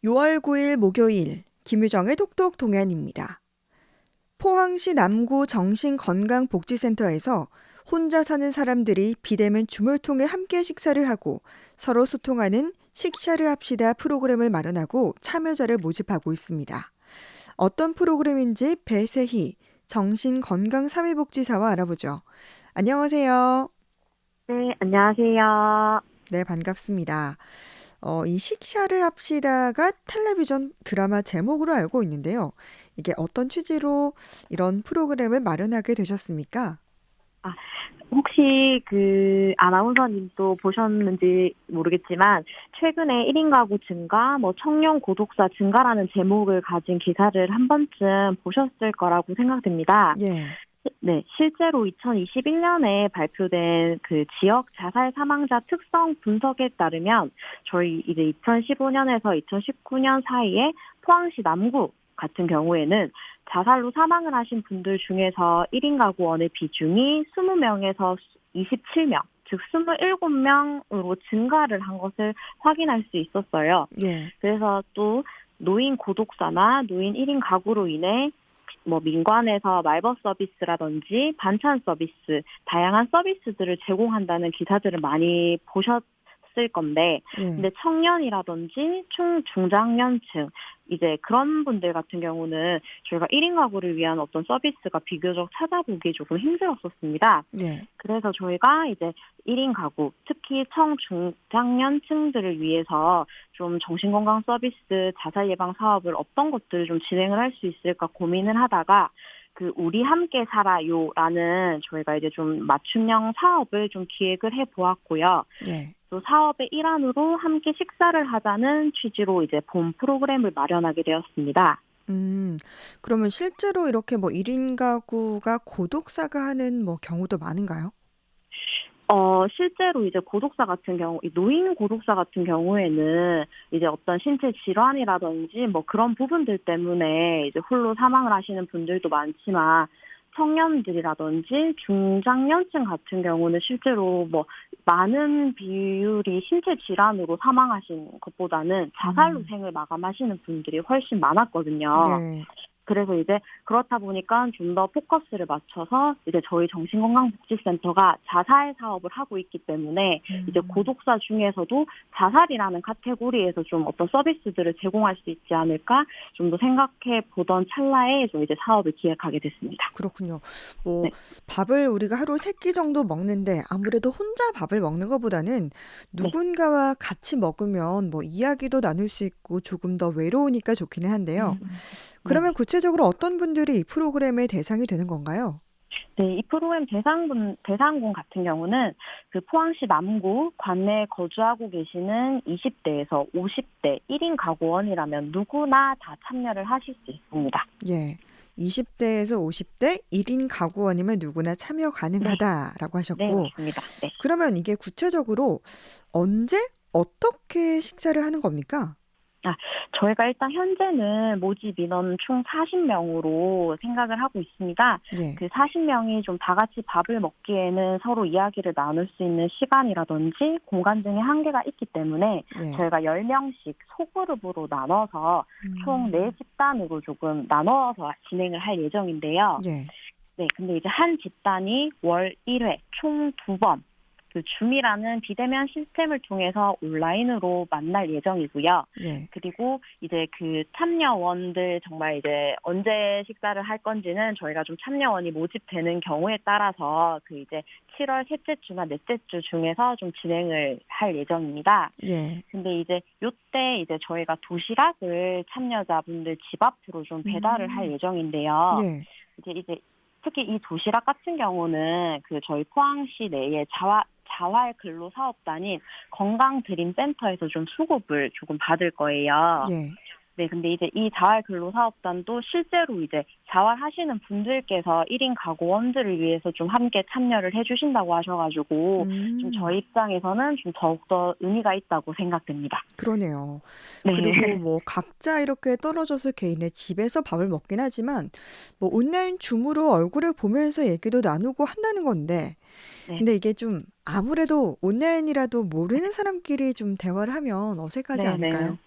6월 9일 목요일 김유정의 톡톡 동안입니다. 포항시 남구 정신건강복지센터에서 혼자 사는 사람들이 비대면 줌을 통해 함께 식사를 하고 서로 소통하는 식샤를 합시다 프로그램을 마련하고 참여자를 모집하고 있습니다. 어떤 프로그램인지 배세희 정신건강사회복지사와 알아보죠. 안녕하세요. 네, 안녕하세요. 네, 반갑습니다. 이 식샤를 합시다가 텔레비전 드라마 제목으로 알고 있는데요. 이게 어떤 취지로 이런 프로그램을 마련하게 되셨습니까? 아, 혹시 그 아나운서님도 보셨는지 모르겠지만, 최근에 1인 가구 증가, 청년 고독사 증가라는 제목을 가진 기사를 한 번쯤 보셨을 거라고 생각됩니다. 예. 네, 실제로 2021년에 발표된 그 지역 자살 사망자 특성 분석에 따르면 저희 이제 2015년에서 2019년 사이에 포항시 남구 같은 경우에는 자살로 사망을 하신 분들 중에서 1인 가구원의 비중이 20명에서 27명, 즉 27명으로 증가를 한 것을 확인할 수 있었어요. 예. 그래서 또 노인 고독사나 노인 1인 가구로 인해 민관에서 말벗 서비스라든지 반찬 서비스, 다양한 서비스들을 제공한다는 기사들을 많이 보셨을 건데, 예. 근데 청년이라든지 중장년층, 이제 그런 분들 같은 경우는 저희가 1인 가구를 위한 어떤 서비스가 비교적 찾아보기 조금 힘들었었습니다. 예. 그래서 저희가 이제 1인 가구, 특히 청중장년층들을 위해서 좀 정신건강 서비스, 자살 예방 사업을 어떤 것들을 좀 진행을 할 수 있을까 고민을 하다가 그 우리 함께 살아요라는 저희가 이제 좀 맞춤형 사업을 좀 기획을 해 보았고요. 예. 또 사업의 일환으로 함께 식사를 하자는 취지로 이제 본 프로그램을 마련하게 되었습니다. 음, 그러면 실제로 이렇게 1인 가구가 고독사가 하는 경우도 많은가요? 실제로 이제 고독사 같은 경우, 이 노인 고독사 같은 경우에는 이제 어떤 신체 질환이라든지 그런 부분들 때문에 이제 홀로 사망을 하시는 분들도 많지만, 청년들이라든지 중장년층 같은 경우는 실제로 많은 비율이 신체 질환으로 사망하신 것보다는 자살로 음. 생을 마감하시는 분들이 훨씬 많았거든요. 네. 그래서 이제 그렇다 보니까 좀 더 포커스를 맞춰서 이제 저희 정신건강복지센터가 자살 사업을 하고 있기 때문에 이제 음. 고독사 중에서도 자살이라는 카테고리에서 좀 어떤 서비스들을 제공할 수 있지 않을까 좀 더 생각해 보던 찰나에 좀 이제 사업을 기획하게 됐습니다. 그렇군요. 네. 밥을 우리가 하루 3끼 정도 먹는데 아무래도 혼자 밥을 먹는 것보다는 네. 누군가와 같이 먹으면 이야기도 나눌 수 있고 조금 더 외로우니까 좋기는 한데요. 네. 그러면 구체적으로 어떤 분들이 이 프로그램의 대상이 되는 건가요? 네, 이 프로그램 대상군 같은 경우는 그 포항시 남구 관내에 거주하고 계시는 20대에서 50대 1인 가구원이라면 누구나 다 참여를 하실 수 있습니다. 예. 20대에서 50대 1인 가구원이면 누구나 참여 네, 가능하다라고 네, 하셨고, 맞습니다. 네. 그러면 이게 구체적으로 언제 어떻게 식사를 하는 겁니까? 아, 저희가 일단 현재는 모집 인원 총 40명으로 생각을 하고 있습니다. 예. 그 40명이 좀 다 같이 밥을 먹기에는 서로 이야기를 나눌 수 있는 시간이라든지 공간 등의 한계가 있기 때문에 예. 저희가 10명씩 소그룹으로 나눠서 총 음. 4집단으로 조금 나눠서 진행을 할 예정인데요. 예. 네, 근데 이제 한 집단이 월 1회 총 2번 그 줌이라는 비대면 시스템을 통해서 온라인으로 만날 예정이고요. 예. 그리고 이제 그 참여원들 정말 이제 언제 식사를 할 건지는 저희가 좀 참여원이 모집되는 경우에 따라서 그 이제 7월 셋째 주나 넷째 주 중에서 좀 진행을 할 예정입니다. 예. 근데 이제 요때 이제 저희가 도시락을 참여자분들 집 앞으로 좀 배달을 할 음. 예정인데요. 예. 이제 특히 이 도시락 같은 경우는 그 저희 포항시 내에 자활 근로 사업단인 건강드림센터에서 좀 수급을 조금 받을 거예요. 예. 네, 근데 이제 이 자활 근로 사업단도 실제로 이제 자활하시는 분들께서 1인 가구원들을 위해서 좀 함께 참여를 해주신다고 하셔가지고 좀 음. 저희 입장에서는 좀 더욱더 의미가 있다고 생각됩니다. 그러네요. 그리고 네. 각자 이렇게 떨어져서 개인의 집에서 밥을 먹긴 하지만 온라인 줌으로 얼굴을 보면서 얘기도 나누고 한다는 건데 네. 근데 이게 좀 아무래도 온라인이라도 모르는 사람끼리 좀 대화를 하면 어색하지 네네. 않을까요?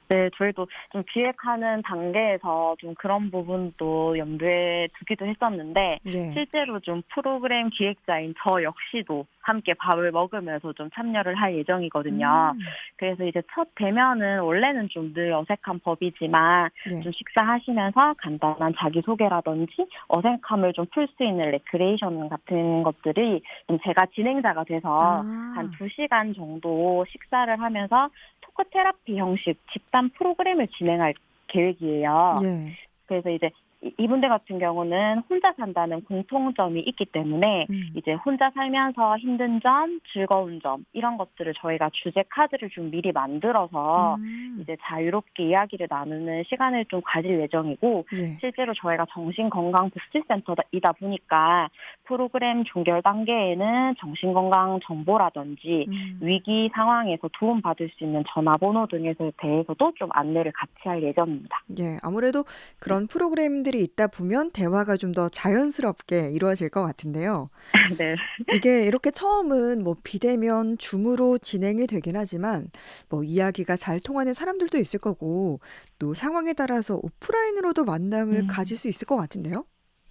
네, 저희도 좀 기획하는 단계에서 좀 그런 부분도 염두에 두기도 했었는데, 네. 실제로 좀 프로그램 기획자인 저 역시도 함께 밥을 먹으면서 좀 참여를 할 예정이거든요. 음. 그래서 이제 첫 대면은 원래는 좀 늘 어색한 법이지만, 네. 좀 식사하시면서 간단한 자기소개라든지 어색함을 좀 풀 수 있는 레크레이션 같은 것들이 좀 제가 진행자가 돼서 한 아. 2시간 정도 식사를 하면서 토크 테라피 형식 집단 프로그램을 진행할 계획이에요. 네. 그래서 이제 이분들 같은 경우는 혼자 산다는 공통점이 있기 때문에 음. 이제 혼자 살면서 힘든 점, 즐거운 점 이런 것들을 저희가 주제 카드를 좀 미리 만들어서 음. 이제 자유롭게 이야기를 나누는 시간을 좀 가질 예정이고, 예. 실제로 저희가 정신건강복지센터이다 보니까 프로그램 종결 단계에는 정신건강 정보라든지 음. 위기 상황에서 도움받을 수 있는 전화번호 등에 대해서도 좀 안내를 같이 할 예정입니다. 예. 아무래도 그런 프로그램들이 있다 보면 대화가 좀 더 자연스럽게 이루어질 것 같은데요. 네. 이게 이렇게 처음은 뭐 비대면 줌으로 진행이 되긴 하지만 뭐 이야기가 잘 통하는 사람들도 있을 거고 또 상황에 따라서 오프라인으로도 만남을 음. 가질 수 있을 것 같은데요.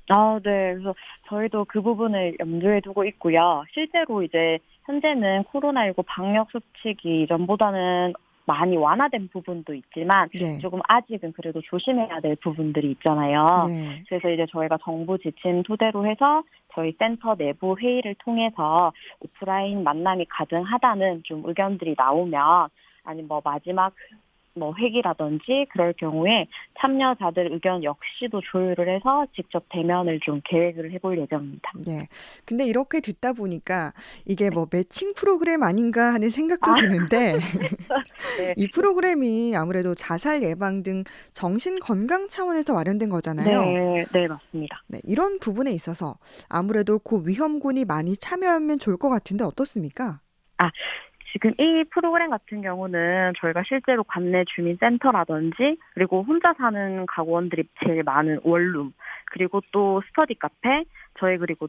아, 네. 그래서 저희도 그 부분을 염두에 두고 있고요. 실제로 이제 현재는 코로나19 방역 수칙이 이전보다는 많이 완화된 부분도 있지만 네. 조금 아직은 그래도 조심해야 될 부분들이 있잖아요. 네. 그래서 이제 저희가 정부 지침 토대로 해서 저희 센터 내부 회의를 통해서 오프라인 만남이 가능하다는 좀 의견들이 나오면, 아니 뭐 마지막 뭐 회기라든지 그럴 경우에 참여자들 의견 역시도 조율을 해서 직접 대면을 좀 계획을 해볼 예정입니다. 네. 근데 이렇게 듣다 보니까 이게 뭐 매칭 프로그램 아닌가 하는 생각도 아, 드는데 네. 이 프로그램이 아무래도 자살 예방 등 정신 건강 차원에서 마련된 거잖아요. 네, 네, 맞습니다. 네, 이런 부분에 있어서 아무래도 고위험군이 많이 참여하면 좋을 것 같은데 어떻습니까? 아, 지금 이 프로그램 같은 경우는 저희가 실제로 관내 주민센터라든지 그리고 혼자 사는 가구원들이 제일 많은 원룸, 그리고 또 스터디 카페, 저희 그리고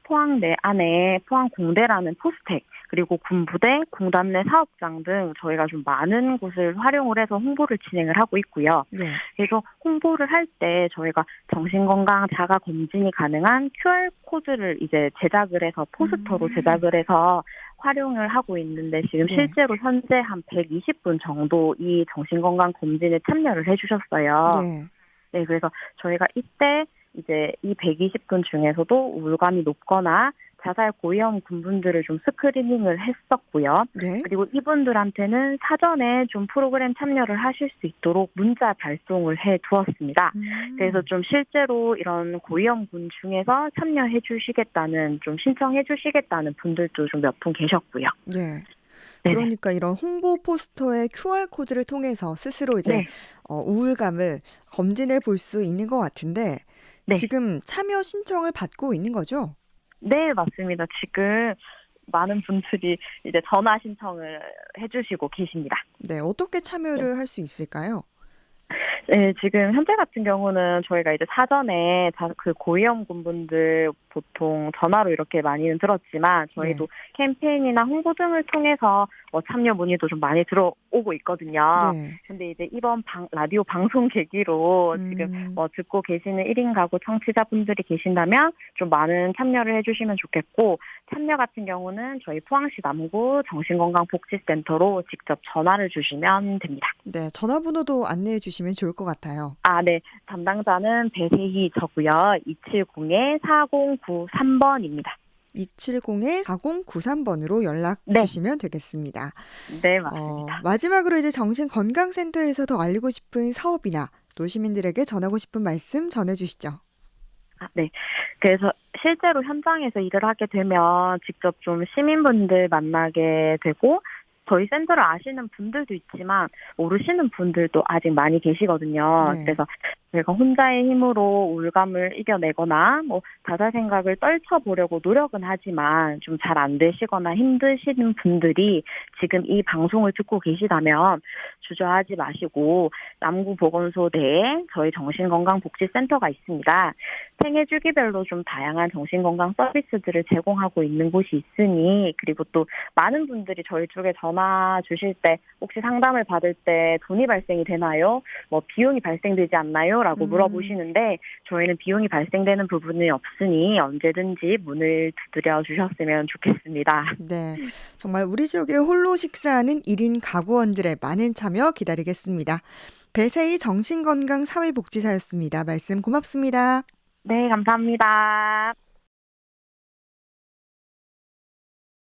포항 내 안에 포항공대라는 포스텍, 그리고 군부대, 공단 내 사업장 등 저희가 좀 많은 곳을 활용을 해서 홍보를 진행을 하고 있고요. 네. 그래서 홍보를 할 때 저희가 정신건강 자가 검진이 가능한 QR 코드를 이제 제작을 해서 포스터로 음. 제작을 해서 활용을 하고 있는데, 지금 네. 실제로 현재 한 120분 정도 이 정신건강 검진에 참여를 해주셨어요. 네. 네, 그래서 저희가 이때 이제 이 120분 중에서도 우울감이 높거나 자살 고위험 군분들을 좀 스크리닝을 했었고요. 네. 그리고 이분들한테는 사전에 좀 프로그램 참여를 하실 수 있도록 문자 발송을 해 두었습니다. 그래서 음. 좀 실제로 이런 고위험 군 중에서 참여해 주시겠다는, 좀 신청해 주시겠다는 분들도 좀 몇 분 계셨고요. 네. 네네. 그러니까 이런 홍보 포스터의 QR 코드를 통해서 스스로 이제 네. 우울감을 검진해 볼 수 있는 것 같은데 네. 지금 참여 신청을 받고 있는 거죠? 네, 맞습니다. 지금 많은 분들이 이제 전화 신청을 해 주시고 계십니다. 네. 어떻게 네. 참여를 할 수 있을까요? 네, 지금 현재 같은 경우는 저희가 이제 사전에 그 고위험 군분들 보통 전화로 이렇게 많이는 들었지만, 네. 저희도 캠페인이나 홍보 등을 통해서 참여 문의도 좀 많이 들어오고 있거든요. 네. 근데 이제 이번 라디오 방송 계기로 지금 음. 듣고 계시는 1인 가구 청취자분들이 계신다면 좀 많은 참여를 해주시면 좋겠고, 참여 같은 경우는 저희 포항시 남구 정신건강복지센터로 직접 전화를 주시면 됩니다. 네. 전화번호도 안내해 주시면 좋을 것 같아요. 아, 네. 담당자는 배세희 저고요. 270-4093번입니다. 270-4093번으로 연락 네. 주시면 되겠습니다. 네, 맞습니다. 마지막으로 이제 정신건강센터에서 더 알리고 싶은 사업이나 또 시민들에게 전하고 싶은 말씀 전해 주시죠. 아, 네. 그래서 실제로 현장에서 일을 하게 되면 직접 좀 시민분들 만나게 되고, 저희 센터를 아시는 분들도 있지만 모르시는 분들도 아직 많이 계시거든요. 네. 그래서 저희가 혼자의 힘으로 우울감을 이겨내거나 뭐 자살 생각을 떨쳐보려고 노력은 하지만 좀 잘 안 되시거나 힘드시는 분들이 지금 이 방송을 듣고 계시다면 주저하지 마시고 남구보건소 내에 저희 정신건강복지센터가 있습니다. 생애 주기별로 좀 다양한 정신건강 서비스들을 제공하고 있는 곳이 있으니, 그리고 또 많은 분들이 저희 쪽에 전화 주실 때 혹시 상담을 받을 때 돈이 발생이 되나요? 뭐 비용이 발생되지 않나요? 라고 물어보시는데, 저희는 비용이 발생되는 부분이 없으니 언제든지 문을 두드려 주셨으면 좋겠습니다. 네, 정말 우리 지역에 홀로 식사하는 1인 가구원들의 많은 참여 기다리겠습니다. 배세희 정신건강사회복지사였습니다. 말씀 고맙습니다. 네, 감사합니다.